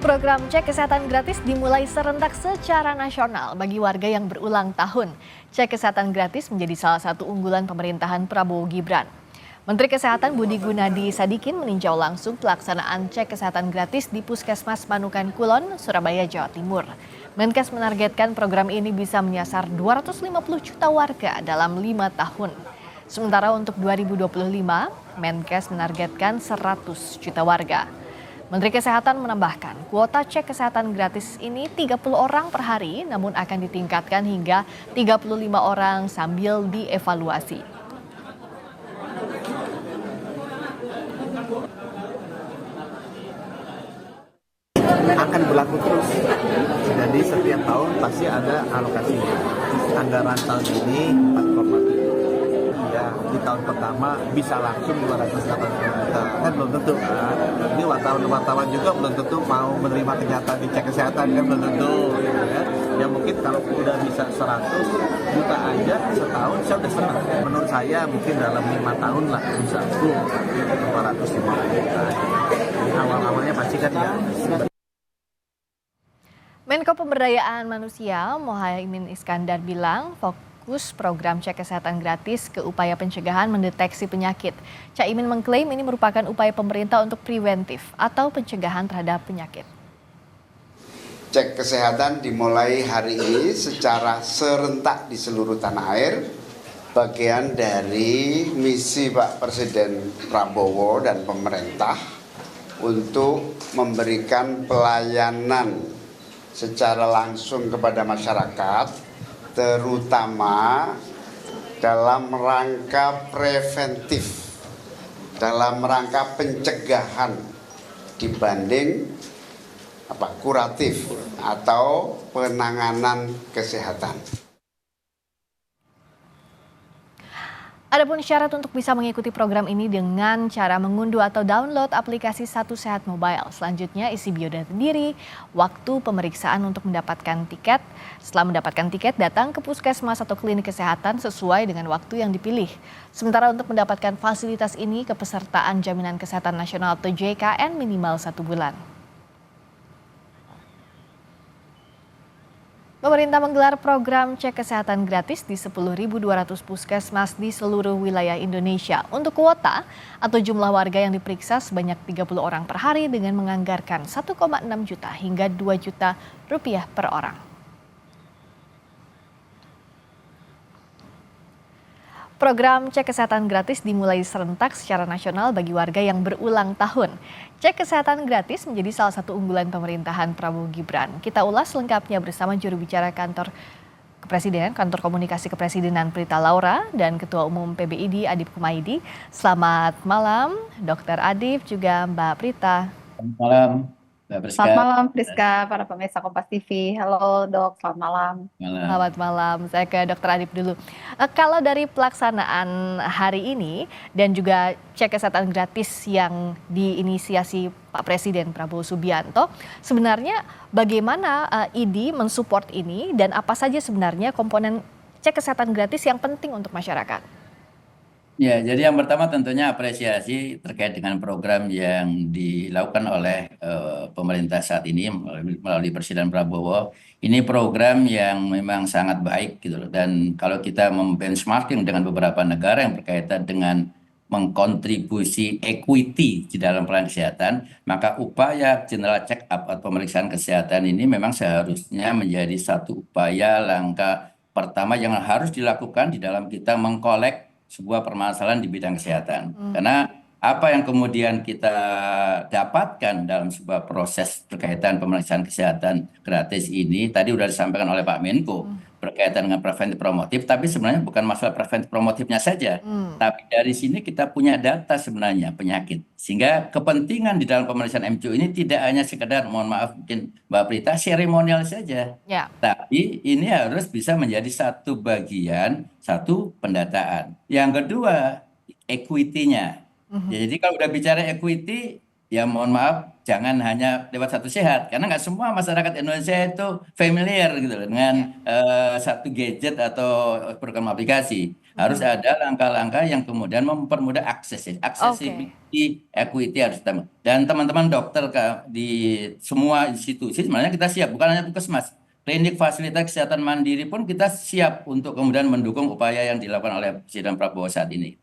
Program cek kesehatan gratis dimulai serentak secara nasional bagi warga yang berulang tahun. Cek kesehatan gratis menjadi salah satu unggulan pemerintahan Prabowo Gibran. Menteri Kesehatan Budi Gunadi Sadikin meninjau langsung pelaksanaan cek kesehatan gratis di Puskesmas Manukan Kulon, Surabaya, Jawa Timur. Menkes menargetkan program ini bisa menyasar 250 juta warga dalam 5 tahun. Sementara untuk 2025, Menkes menargetkan 100 juta warga. Menteri Kesehatan menambahkan, kuota cek kesehatan gratis ini 30 orang per hari, namun akan ditingkatkan hingga 35 orang sambil dievaluasi. Akan berlaku terus, jadi setiap tahun pasti ada alokasinya. Anggaran tahun ini 4,7. Ya, di tahun pertama bisa langsung 280 juta, kan belum tentu kan. Ini wartawan juga belum tentu mau menerima kenyataan di cek kesehatan, kan belum tentu. Ya mungkin kalau udah bisa 100 juta aja setahun, saya udah senang. Menurut saya mungkin dalam 5 tahun lah bisa 250 juta. Awal-awalnya pasti kan ya. Menko Pemberdayaan Manusia Muhaimin Iskandar bilang fokus program cek kesehatan gratis ke upaya pencegahan mendeteksi penyakit. Caimin mengklaim ini merupakan upaya pemerintah untuk preventif atau pencegahan terhadap penyakit. Cek kesehatan dimulai hari ini secara serentak di seluruh tanah air. Bagian dari misi Pak Presiden Prabowo dan pemerintah untuk memberikan pelayanan secara langsung kepada masyarakat, terutama dalam rangka preventif, dalam rangka pencegahan dibanding kuratif atau penanganan kesehatan. Adapun syarat untuk bisa mengikuti program ini dengan cara mengunduh atau download aplikasi Satu Sehat Mobile. Selanjutnya isi biodata diri, waktu pemeriksaan untuk mendapatkan tiket. Setelah mendapatkan tiket, datang ke puskesmas atau klinik kesehatan sesuai dengan waktu yang dipilih. Sementara untuk mendapatkan fasilitas ini, kepesertaan Jaminan Kesehatan Nasional atau JKN minimal 1 bulan. Pemerintah menggelar program cek kesehatan gratis di 10.200 puskesmas di seluruh wilayah Indonesia. Untuk kuota atau jumlah warga yang diperiksa sebanyak 30 orang per hari dengan menganggarkan 1,6 juta hingga 2 juta rupiah per orang. Program cek kesehatan gratis dimulai serentak secara nasional bagi warga yang berulang tahun. Cek kesehatan gratis menjadi salah satu unggulan pemerintahan Prabowo Gibran. Kita ulas lengkapnya bersama juru bicara kantor komunikasi kepresidenan Prita Laura dan Ketua Umum PBID Adip Kumaydi. Selamat malam, Dr. Adip juga Mbak Prita. Selamat malam, Mbak Priska. Selamat malam, Priska, para pemirsa Kompas TV. Halo, Dok. Selamat malam. Selamat malam. Saya ke Dr. Adip dulu. Kalau dari pelaksanaan hari ini dan juga cek kesehatan gratis yang diinisiasi Pak Presiden Prabowo Subianto, sebenarnya bagaimana ID mensupport ini dan apa saja sebenarnya komponen cek kesehatan gratis yang penting untuk masyarakat? Ya, jadi yang pertama tentunya apresiasi terkait dengan program yang dilakukan oleh pemerintah saat ini melalui Presiden Prabowo. Ini program yang memang sangat baik gitu loh. Dan kalau kita membenchmarking dengan beberapa negara yang berkaitan dengan mengkontribusi equity di dalam pelayanan kesehatan, maka upaya general check up atau pemeriksaan kesehatan ini memang seharusnya menjadi satu upaya langkah pertama yang harus dilakukan di dalam kita mengkolek sebuah permasalahan di bidang kesehatan. Karena apa yang kemudian kita dapatkan dalam sebuah proses berkaitan pemeriksaan kesehatan gratis ini, tadi sudah disampaikan oleh Pak Menko, berkaitan dengan preventif promotif, tapi sebenarnya bukan masalah preventif promotifnya saja. Tapi dari sini kita punya data sebenarnya penyakit. Sehingga kepentingan di dalam pemeriksaan MCO ini tidak hanya sekedar, mohon maaf mungkin Mbak Prita, seremonial saja. Ya. Tapi ini harus bisa menjadi satu bagian, satu pendataan. Yang kedua, equity-nya. Jadi kalau udah bicara equity, ya mohon maaf jangan hanya lewat satu sehat karena nggak semua masyarakat Indonesia itu familiar gitu loh dengan satu gadget atau program aplikasi. Harus ada langkah-langkah yang kemudian mempermudah akses, ya. Oke. Accessibility, equity harus ditambah. Dan teman-teman dokter di semua institusi sebenarnya kita siap, bukan hanya puskesmas. Klinik fasilitas kesehatan mandiri pun kita siap untuk kemudian mendukung upaya yang dilakukan oleh Presiden Prabowo saat ini.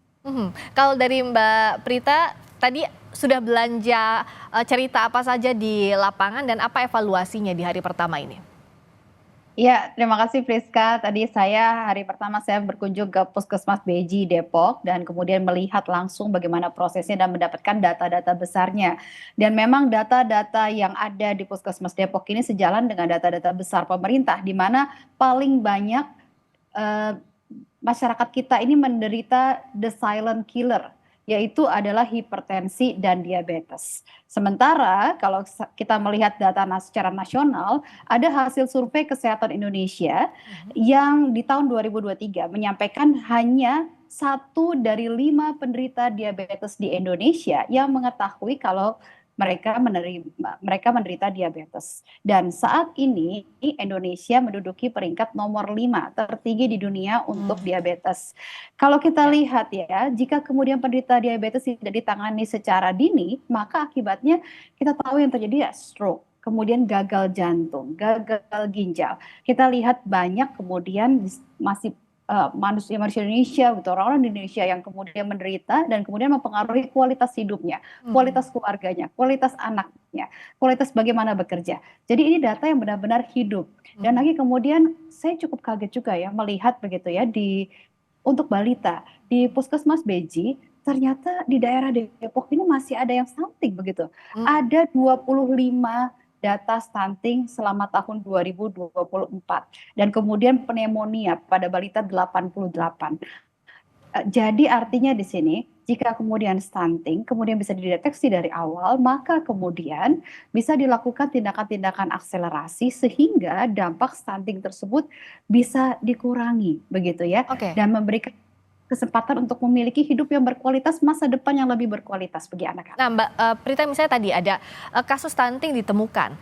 Kalau dari Mbak Prita, tadi sudah belanja cerita apa saja di lapangan dan apa evaluasinya di hari pertama ini? Ya, terima kasih Friska. Tadi hari pertama saya berkunjung ke Puskesmas Beji Depok dan kemudian melihat langsung bagaimana prosesnya dan mendapatkan data-data besarnya. Dan memang data-data yang ada di Puskesmas Depok ini sejalan dengan data-data besar pemerintah, di mana paling banyak eh, masyarakat kita ini menderita the silent killer, yaitu adalah hipertensi dan diabetes. Sementara kalau kita melihat data secara nasional, ada hasil survei Kesehatan Indonesia yang di tahun 2023 menyampaikan hanya 1 dari 5 penderita diabetes di Indonesia yang mengetahui kalau mereka menderita diabetes. Dan saat ini Indonesia menduduki peringkat nomor 5 tertinggi di dunia untuk diabetes. Kalau kita lihat ya, jika kemudian penderita diabetes tidak ditangani secara dini, maka akibatnya kita tahu yang terjadi ya stroke, kemudian gagal jantung, gagal ginjal. Kita lihat banyak kemudian masih manusia Indonesia, gitu, orang-orang di Indonesia yang kemudian menderita dan kemudian mempengaruhi kualitas hidupnya, kualitas keluarganya, kualitas anaknya, kualitas bagaimana bekerja. Jadi ini data yang benar-benar hidup. Dan lagi kemudian saya cukup kaget juga ya melihat begitu ya untuk balita di Puskesmas Beji, ternyata di daerah Depok ini masih ada yang stunting begitu. Ada 25 data stunting selama tahun 2024 dan kemudian pneumonia pada balita 88. Jadi artinya di sini jika kemudian stunting kemudian bisa dideteksi dari awal, maka kemudian bisa dilakukan tindakan-tindakan akselerasi sehingga dampak stunting tersebut bisa dikurangi begitu ya. Oke. Dan memberikan kesempatan untuk memiliki hidup yang berkualitas, masa depan yang lebih berkualitas bagi anak-anak. Nah, Mbak Prita, misalnya tadi ada kasus stunting ditemukan.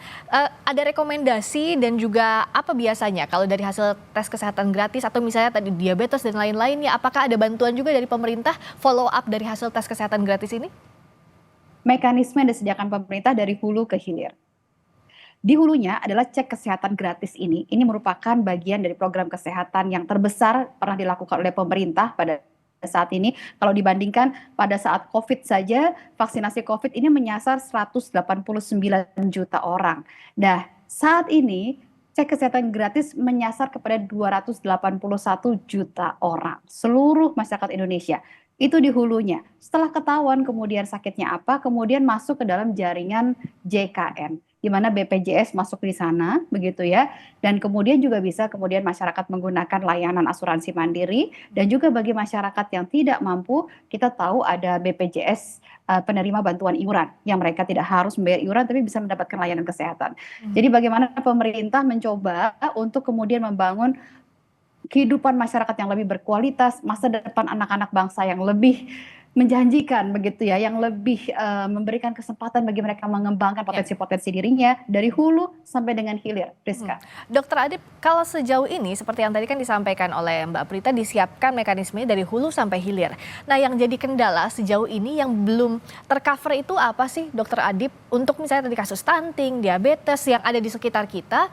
Ada rekomendasi dan juga apa biasanya kalau dari hasil tes kesehatan gratis atau misalnya tadi diabetes dan lain-lainnya, apakah ada bantuan juga dari pemerintah follow up dari hasil tes kesehatan gratis ini? Mekanisme yang disediakan pemerintah dari hulu ke hilir. Di hulunya adalah cek kesehatan gratis ini merupakan bagian dari program kesehatan yang terbesar pernah dilakukan oleh pemerintah pada saat ini. Kalau dibandingkan pada saat COVID saja, vaksinasi COVID ini menyasar 189 juta orang. Nah, saat ini cek kesehatan gratis menyasar kepada 281 juta orang, seluruh masyarakat Indonesia. Itu di hulunya. Setelah ketahuan kemudian sakitnya apa, kemudian masuk ke dalam jaringan JKN, di mana BPJS masuk di sana, begitu ya. Dan kemudian juga bisa kemudian masyarakat menggunakan layanan asuransi mandiri, dan juga bagi masyarakat yang tidak mampu, kita tahu ada BPJS penerima bantuan iuran, yang mereka tidak harus membayar iuran tapi bisa mendapatkan layanan kesehatan. Jadi bagaimana pemerintah mencoba untuk kemudian membangun kehidupan masyarakat yang lebih berkualitas, masa depan anak-anak bangsa yang lebih menjanjikan begitu ya, yang lebih memberikan kesempatan bagi mereka mengembangkan potensi-potensi dirinya dari hulu sampai dengan hilir, Priska. Dokter Adip, kalau sejauh ini seperti yang tadi kan disampaikan oleh Mbak Prita, disiapkan mekanismenya dari hulu sampai hilir. Nah, yang jadi kendala sejauh ini yang belum tercover itu apa sih, Dokter Adip? Untuk misalnya tadi kasus stunting, diabetes yang ada di sekitar kita,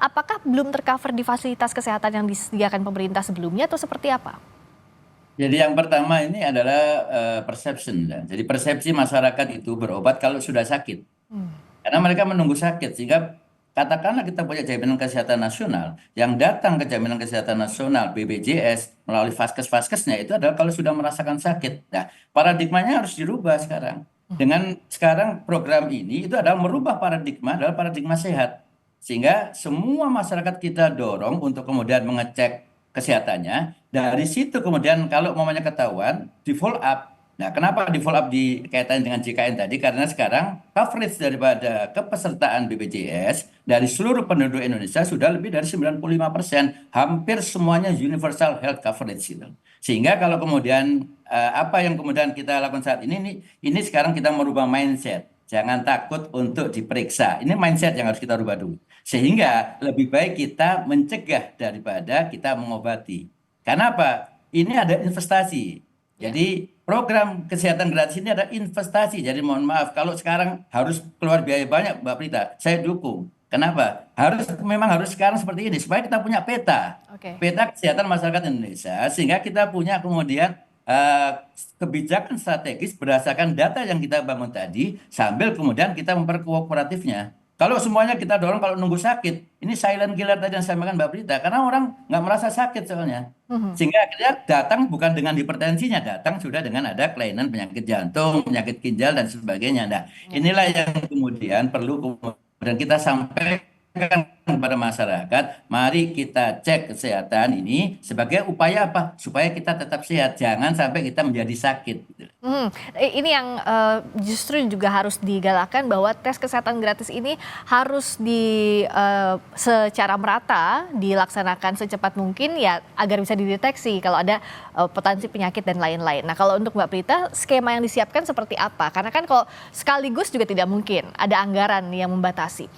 apakah belum tercover di fasilitas kesehatan yang disediakan pemerintah sebelumnya atau seperti apa? Jadi yang pertama ini adalah perception. Jadi persepsi masyarakat itu berobat kalau sudah sakit. Karena mereka menunggu sakit, sehingga katakanlah kita punya jaminan kesehatan nasional, yang datang ke jaminan kesehatan nasional BPJS melalui vaskes-vaskesnya itu adalah kalau sudah merasakan sakit. Nah, paradigmanya harus dirubah sekarang. Dengan sekarang program ini itu adalah merubah paradigma, adalah paradigma sehat. Sehingga semua masyarakat kita dorong untuk kemudian mengecek kesehatannya. Dari situ kemudian kalau mamanya ketahuan, di follow up. Nah, kenapa di follow up dikaitan dengan JKN tadi? Karena sekarang coverage daripada kepesertaan BPJS dari seluruh penduduk Indonesia sudah lebih dari 95%. Hampir semuanya universal health coverage gitu. Sehingga kalau kemudian apa yang kemudian kita lakukan saat ini sekarang kita merubah mindset. jangan takut untuk diperiksa. Ini mindset yang harus kita rubah dulu. Sehingga lebih baik kita mencegah daripada kita mengobati. Karena apa? Ini ada investasi. Jadi program kesehatan gratis ini ada investasi. Jadi mohon maaf kalau sekarang harus keluar biaya banyak, Mbak Prita, saya dukung. Kenapa? Memang harus sekarang seperti ini supaya kita punya peta. Oke. Peta kesehatan masyarakat Indonesia sehingga kita punya kemudian kebijakan strategis berdasarkan data yang kita bangun tadi sambil kemudian kita memperkuat kooperatifnya. Kalau semuanya kita dorong kalau nunggu sakit, ini silent killer tadi yang saya sampaikan Mbak Prita, karena orang nggak merasa sakit soalnya. Sehingga akhirnya datang bukan dengan hipertensinya, datang sudah dengan ada kelainan penyakit jantung, penyakit ginjal dan sebagainya. Nah, inilah yang kemudian perlu kemudian kita sampaikan kepada masyarakat, mari kita cek kesehatan ini sebagai upaya apa? Supaya kita tetap sehat, jangan sampai kita menjadi sakit. Ini yang justru juga harus digalakkan bahwa tes kesehatan gratis ini harus secara merata dilaksanakan secepat mungkin ya agar bisa dideteksi kalau ada potensi penyakit dan lain-lain. Nah kalau untuk Mbak Prita, skema yang disiapkan seperti apa? Karena kan kalau sekaligus juga tidak mungkin, ada anggaran yang membatasi.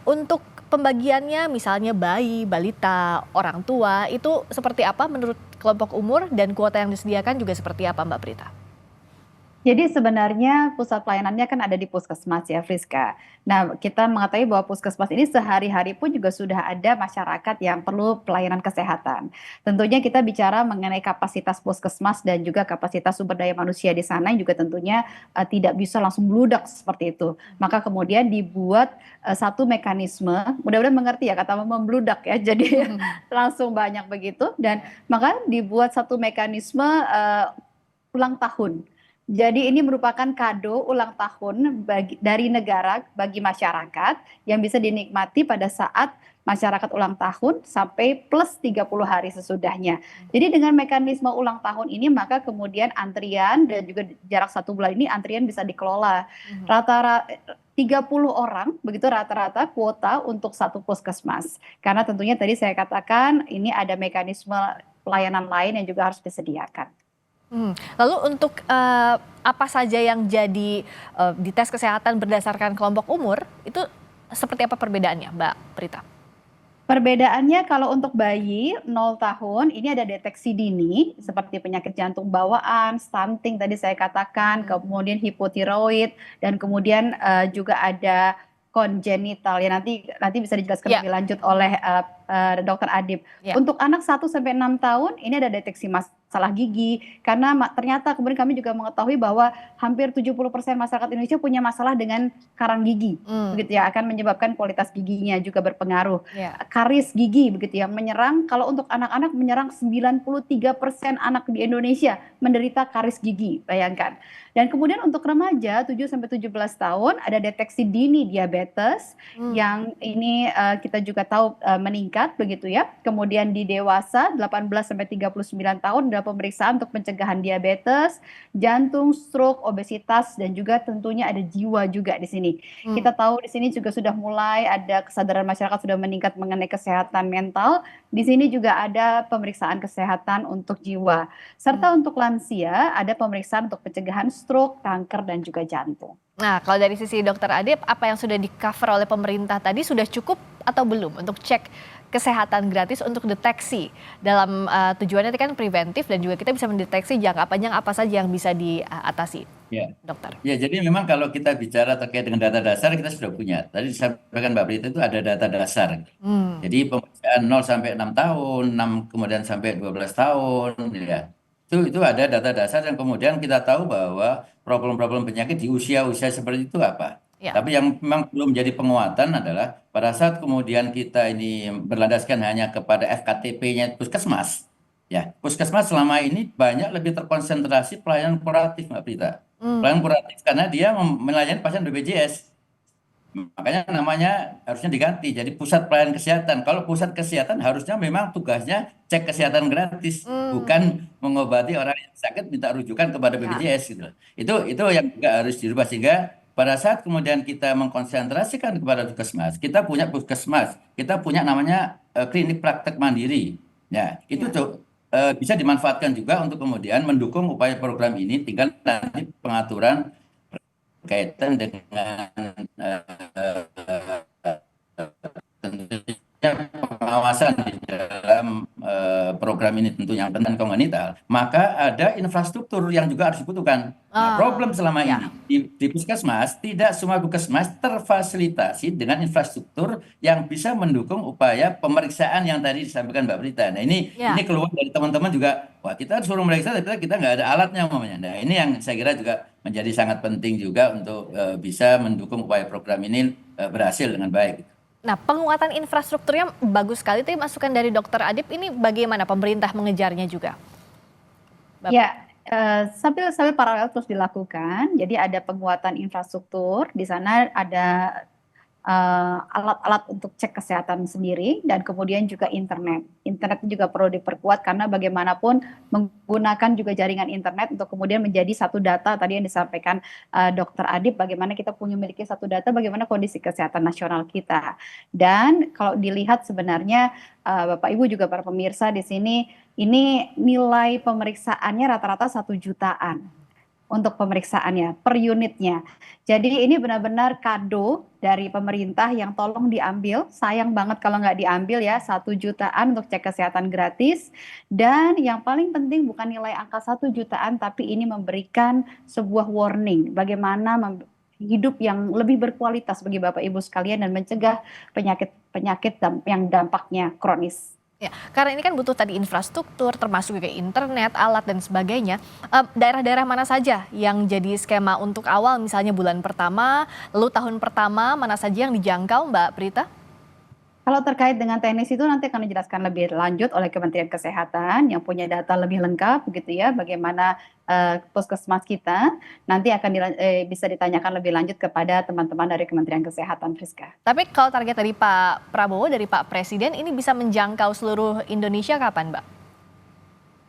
Untuk pembagiannya misalnya bayi, balita, orang tua itu seperti apa menurut kelompok umur dan kuota yang disediakan juga seperti apa Mbak Prita? Jadi sebenarnya pusat pelayanannya kan ada di puskesmas ya, Friska. Nah, kita mengetahui bahwa puskesmas ini sehari-hari pun juga sudah ada masyarakat yang perlu pelayanan kesehatan. Tentunya kita bicara mengenai kapasitas puskesmas dan juga kapasitas sumber daya manusia di sana yang juga tentunya tidak bisa langsung bludak seperti itu. Maka kemudian dibuat satu mekanisme, mudah-mudahan mengerti ya kata membludak ya, jadi langsung banyak begitu. Dan maka dibuat satu mekanisme ulang tahun. Jadi ini merupakan kado ulang tahun dari negara bagi masyarakat yang bisa dinikmati pada saat masyarakat ulang tahun sampai plus 30 hari sesudahnya. Jadi dengan mekanisme ulang tahun ini maka kemudian antrian dan juga jarak 1 bulan ini antrian bisa dikelola. Rata-rata 30 orang begitu rata-rata kuota untuk satu puskesmas. Karena tentunya tadi saya katakan ini ada mekanisme pelayanan lain yang juga harus disediakan. Lalu untuk apa saja yang jadi di tes kesehatan berdasarkan kelompok umur itu seperti apa perbedaannya Mbak Prita? Perbedaannya kalau untuk bayi 0 tahun ini ada deteksi dini seperti penyakit jantung bawaan, stunting tadi saya katakan, kemudian hipotiroid dan kemudian juga ada kongenital ya nanti bisa dijelaskan lebih lanjut oleh Dr. Adib. Untuk anak 1 sampai 6 tahun ini ada deteksi masalah gigi karena ternyata kemudian kami juga mengetahui bahwa hampir 70% masyarakat Indonesia punya masalah dengan karang gigi begitu ya, akan menyebabkan kualitas giginya juga berpengaruh. Karies gigi begitu ya menyerang, kalau untuk anak-anak menyerang 93% anak di Indonesia menderita karies gigi, bayangkan. Dan kemudian untuk remaja 7 sampai 17 tahun ada deteksi dini diabetes yang ini kita juga tahu meningkat begitu ya. Kemudian di dewasa 18 sampai 39 tahun ada pemeriksaan untuk pencegahan diabetes, jantung, stroke, obesitas dan juga tentunya ada jiwa juga di sini. Kita tahu di sini juga sudah mulai ada kesadaran masyarakat sudah meningkat mengenai kesehatan mental. Di sini juga ada pemeriksaan kesehatan untuk jiwa. Serta untuk lansia ada pemeriksaan untuk pencegahan stroke, kanker dan juga jantung. Nah, kalau dari sisi Dr. Adib, apa yang sudah di-cover oleh pemerintah tadi sudah cukup atau belum untuk cek kesehatan gratis untuk deteksi dalam tujuannya itu kan preventif dan juga kita bisa mendeteksi jangka panjang apa saja yang bisa diatasi, dokter. Ya, jadi memang kalau kita bicara terkait dengan data dasar kita sudah punya. Tadi disampaikan Mbak Prita itu ada data dasar. Jadi pemeriksaan 0 sampai 6 tahun, 6 kemudian sampai 12 tahun, ya. Itu ada data dasar yang kemudian kita tahu bahwa problem-problem penyakit di usia-usia seperti itu apa. Tapi yang memang belum jadi penguatan adalah pada saat kemudian kita ini berlandaskan hanya kepada FKTP-nya puskesmas. Ya, puskesmas selama ini banyak lebih terkonsentrasi pelayanan kuratif, Mbak Prita. Pelayanan kuratif karena dia melayani pasien BPJS. Makanya namanya harusnya diganti jadi pusat pelayanan kesehatan. Kalau pusat kesehatan harusnya memang tugasnya cek kesehatan gratis, bukan mengobati orang yang sakit minta rujukan kepada BPJS gitu. Itu yang juga harus dirubah sehingga pada saat kemudian kita mengkonsentrasikan kepada puskesmas, kita punya puskesmas, kita punya namanya klinik praktek mandiri. Ya, itu bisa dimanfaatkan juga untuk kemudian mendukung upaya program ini, tinggal nanti pengaturan berkaitan dengan tentunya pengawasan di dalam program ini tentu yang penting kognitif, maka ada infrastruktur yang juga harus dibutuhkan. Nah, problem selama Ya. ini di puskesmas, tidak semua puskesmas terfasilitasi dengan infrastruktur yang bisa mendukung upaya pemeriksaan yang tadi disampaikan Mbak Prita. Nah, ini Ya. keluar dari teman-teman juga, wah kita suruh meriksa, tapi kita nggak ada alatnya umpamanya. Nah, ini yang saya kira juga menjadi sangat penting juga untuk bisa mendukung upaya program ini berhasil dengan baik. Nah, penguatan infrastrukturnya bagus sekali. Tapi masukan dari Dokter Adib ini bagaimana pemerintah mengejarnya juga? Bapak. Ya, sambil sambil paralel terus dilakukan. Jadi ada penguatan infrastruktur, di sana ada alat-alat untuk cek kesehatan sendiri, dan kemudian juga internet. Internet juga perlu diperkuat karena bagaimanapun menggunakan juga jaringan internet untuk kemudian menjadi satu data tadi yang disampaikan Dokter Adib, bagaimana kita punya memiliki satu data bagaimana kondisi kesehatan nasional kita. Dan kalau dilihat sebenarnya Bapak Ibu juga para pemirsa di sini, ini nilai pemeriksaannya rata-rata 1 jutaan untuk pemeriksaannya per unitnya. Jadi ini benar-benar kado dari pemerintah yang tolong diambil. Sayang banget kalau nggak diambil ya, 1 jutaan untuk cek kesehatan gratis. Dan yang paling penting bukan nilai angka 1 jutaan, tapi ini memberikan sebuah warning bagaimana hidup yang lebih berkualitas bagi Bapak Ibu sekalian dan mencegah penyakit-penyakit yang dampaknya kronis. Ya, karena ini kan butuh tadi infrastruktur, termasuk juga internet, alat dan sebagainya. Daerah-daerah mana saja yang jadi skema untuk awal, misalnya bulan pertama, lalu tahun pertama, mana saja yang dijangkau, Mbak Prita? Kalau terkait dengan teknis itu nanti akan dijelaskan lebih lanjut oleh Kementerian Kesehatan yang punya data lebih lengkap begitu ya, bagaimana puskesmas kita nanti akan bisa ditanyakan lebih lanjut kepada teman-teman dari Kementerian Kesehatan, Friska. Tapi kalau target dari Pak Prabowo, dari Pak Presiden, ini bisa menjangkau seluruh Indonesia kapan, Mbak?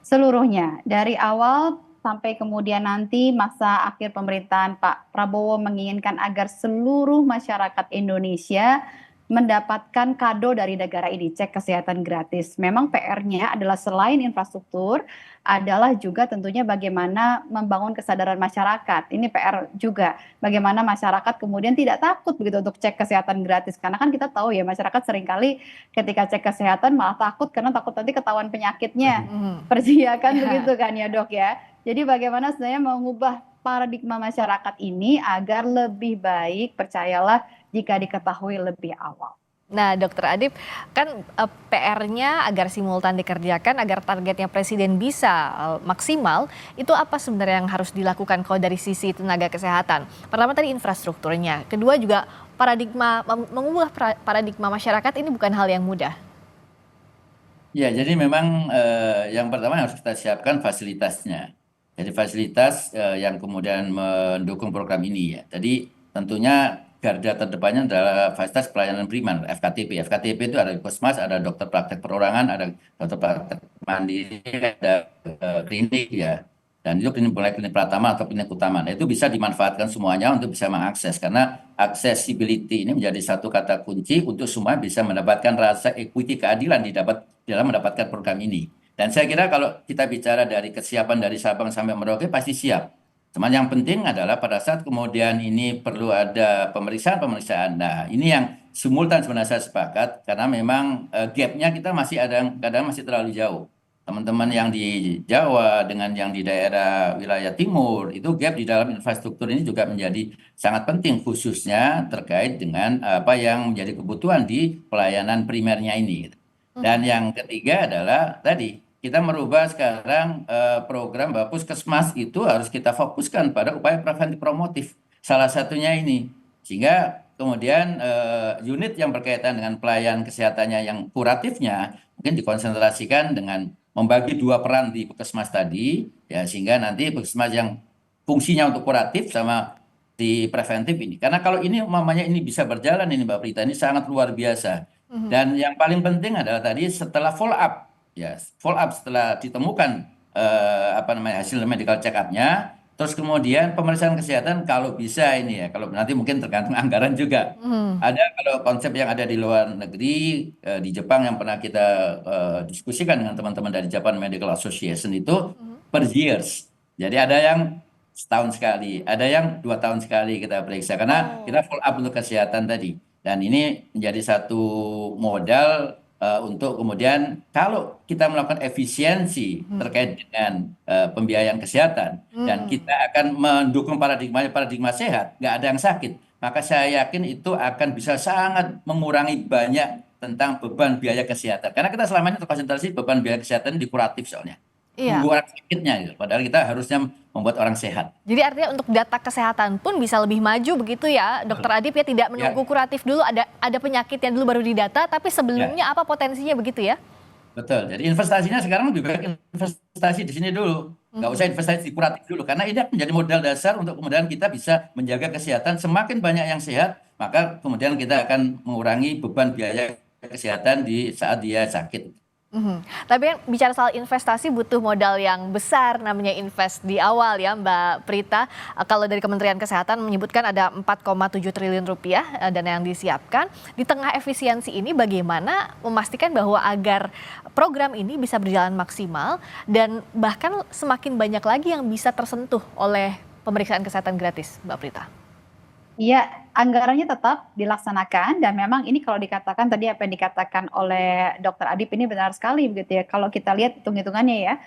Seluruhnya dari awal sampai kemudian nanti masa akhir pemerintahan Pak Prabowo menginginkan agar seluruh masyarakat Indonesia mendapatkan kado dari negara ini, cek kesehatan gratis. Memang PR-nya adalah selain infrastruktur, adalah juga tentunya bagaimana membangun kesadaran masyarakat. Ini PR juga, bagaimana masyarakat kemudian tidak takut begitu untuk cek kesehatan gratis. Karena kan kita tahu ya, masyarakat seringkali ketika cek kesehatan malah takut karena takut nanti ketahuan penyakitnya. Persiakan begitu kan ya Dok ya. Jadi bagaimana sebenarnya mengubah paradigma masyarakat ini agar lebih baik, percayalah, jika diketahui lebih awal. Nah, Dokter Adib, kan PR-nya agar simultan dikerjakan, agar targetnya Presiden bisa maksimal, itu apa sebenarnya yang harus dilakukan kalau dari sisi tenaga kesehatan? Pertama tadi infrastrukturnya, kedua juga mengubah paradigma masyarakat ini bukan hal yang mudah. Ya, jadi memang yang pertama harus kita siapkan fasilitasnya. Jadi fasilitas yang kemudian mendukung program ini ya. Jadi tentunya garda terdepannya adalah fasilitas pelayanan primer, FKTP. FKTP itu ada di puskesmas, ada dokter praktek perorangan, ada dokter praktek mandiri, ada klinik ya. Dan itu mulai klinik pertama atau klinik utama. Nah, itu bisa dimanfaatkan semuanya untuk bisa mengakses. Karena accessibility ini menjadi satu kata kunci untuk semua bisa mendapatkan rasa equity, keadilan dalam mendapatkan program ini. Dan saya kira kalau kita bicara dari kesiapan dari Sabang sampai Merauke pasti siap. Cuman yang penting adalah pada saat kemudian ini perlu ada pemeriksaan-pemeriksaan. Nah, ini yang simultan sebenarnya saya sepakat karena memang gap-nya kita masih kadang masih terlalu jauh. Teman-teman yang di Jawa dengan yang di daerah wilayah timur itu gap di dalam infrastruktur ini juga menjadi sangat penting khususnya terkait dengan apa yang menjadi kebutuhan di pelayanan primernya ini. Dan yang ketiga adalah tadi kita merubah sekarang program bahwa puskesmas itu harus kita fokuskan pada upaya preventif promotif. Salah satunya ini. Sehingga kemudian unit yang berkaitan dengan pelayanan kesehatannya yang kuratifnya mungkin dikonsentrasikan dengan membagi 2 peran di puskesmas tadi. Ya, sehingga nanti puskesmas yang fungsinya untuk kuratif sama di preventif ini. Karena kalau ini umpamanya ini bisa berjalan ini Mbak Prita, ini sangat luar biasa. Dan yang paling penting adalah tadi setelah follow up. Ya, follow up setelah ditemukan hasil medical check up-nya, terus kemudian pemeriksaan kesehatan kalau bisa ini ya, kalau nanti mungkin tergantung anggaran juga. Ada kalau konsep yang ada di luar negeri, di Jepang yang pernah kita diskusikan dengan teman-teman dari Japan Medical Association itu per years. Jadi ada yang setahun sekali, ada yang 2 tahun sekali kita periksa karena kita follow up untuk kesehatan tadi. Dan ini menjadi satu modal untuk kemudian kalau kita melakukan efisiensi terkait dengan pembiayaan kesehatan dan kita akan mendukung paradigma sehat, nggak ada yang sakit, maka saya yakin itu akan bisa sangat mengurangi banyak tentang beban biaya kesehatan. Karena kita selama ini terkonsentrasi beban biaya kesehatan di kuratif soalnya. Iya. Tunggu orang sakitnya gitu. Padahal kita harusnya membuat orang sehat. Jadi artinya untuk data kesehatan pun bisa lebih maju begitu ya, Dokter Adib ya, tidak menunggu kuratif dulu, ada penyakitnya dulu baru didata, tapi sebelumnya apa potensinya begitu ya? Betul. Jadi investasinya sekarang lebih baik investasi di sini dulu. Nggak usah investasi di kuratif dulu. Karena ini akan menjadi modal dasar untuk kemudian kita bisa menjaga kesehatan. Semakin banyak yang sehat, maka kemudian kita akan mengurangi beban biaya kesehatan di saat dia sakit. Tapi yang bicara soal investasi butuh modal yang besar, namanya invest di awal ya Mbak Prita. Kalau dari Kementerian Kesehatan menyebutkan ada 4,7 triliun rupiah dana yang disiapkan. Di tengah efisiensi ini bagaimana memastikan bahwa agar program ini bisa berjalan maksimal dan bahkan semakin banyak lagi yang bisa tersentuh oleh pemeriksaan kesehatan gratis, Mbak Prita? Iya, anggarannya tetap dilaksanakan dan memang ini kalau dikatakan tadi apa yang dikatakan oleh Dokter Adib ini benar sekali begitu ya. Kalau kita lihat hitung-hitungannya ya,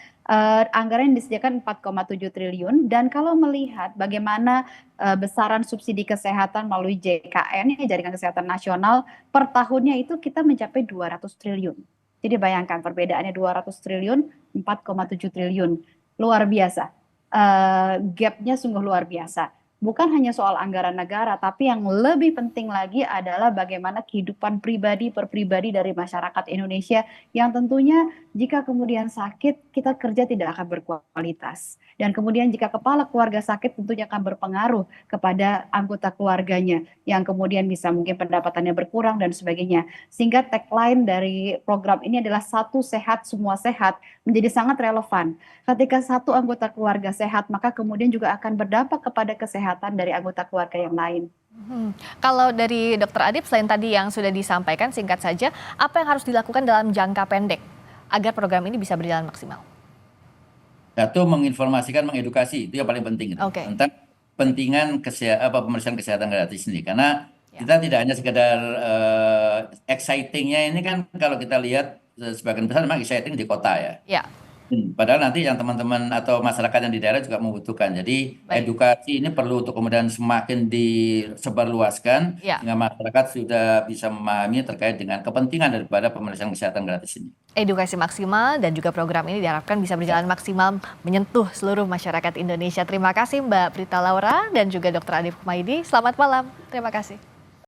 anggaran yang disediakan 4,7 triliun dan kalau melihat bagaimana besaran subsidi kesehatan melalui JKN, ya, Jaringan Kesehatan Nasional, per tahunnya itu kita mencapai 200 triliun. Jadi bayangkan perbedaannya 200 triliun, 4,7 triliun. Luar biasa. Gapnya sungguh luar biasa. Bukan hanya soal anggaran negara, tapi yang lebih penting lagi adalah bagaimana kehidupan pribadi per pribadi dari masyarakat Indonesia yang tentunya jika kemudian sakit, kita kerja tidak akan berkualitas. Dan kemudian jika kepala keluarga sakit tentunya akan berpengaruh kepada anggota keluarganya yang kemudian bisa mungkin pendapatannya berkurang dan sebagainya. Sehingga tagline dari program ini adalah satu sehat, semua sehat menjadi sangat relevan. Ketika satu anggota keluarga sehat, maka kemudian juga akan berdampak kepada kesehatan dari anggota keluarga yang lain. Kalau dari Dokter Adib, selain tadi yang sudah disampaikan, singkat saja, apa yang harus dilakukan dalam jangka pendek agar program ini bisa berjalan maksimal? Satu, menginformasikan, mengedukasi, itu yang paling penting gitu, tentang pentingan pemeriksaan kesehatan gratis ini. Karena kita tidak hanya sekedar excitingnya ini kan kalau kita lihat sebagian besar memang exciting di kota ya. Padahal nanti yang teman-teman atau masyarakat yang di daerah juga membutuhkan. Jadi edukasi ini perlu untuk kemudian semakin disebarluaskan sehingga masyarakat sudah bisa memahami terkait dengan kepentingan daripada pemeriksaan kesehatan gratis ini. Edukasi maksimal dan juga program ini diharapkan bisa berjalan maksimal menyentuh seluruh masyarakat Indonesia. Terima kasih Mbak Prita Laura dan juga Dr. Adib Kumaydi. Selamat malam. Terima kasih.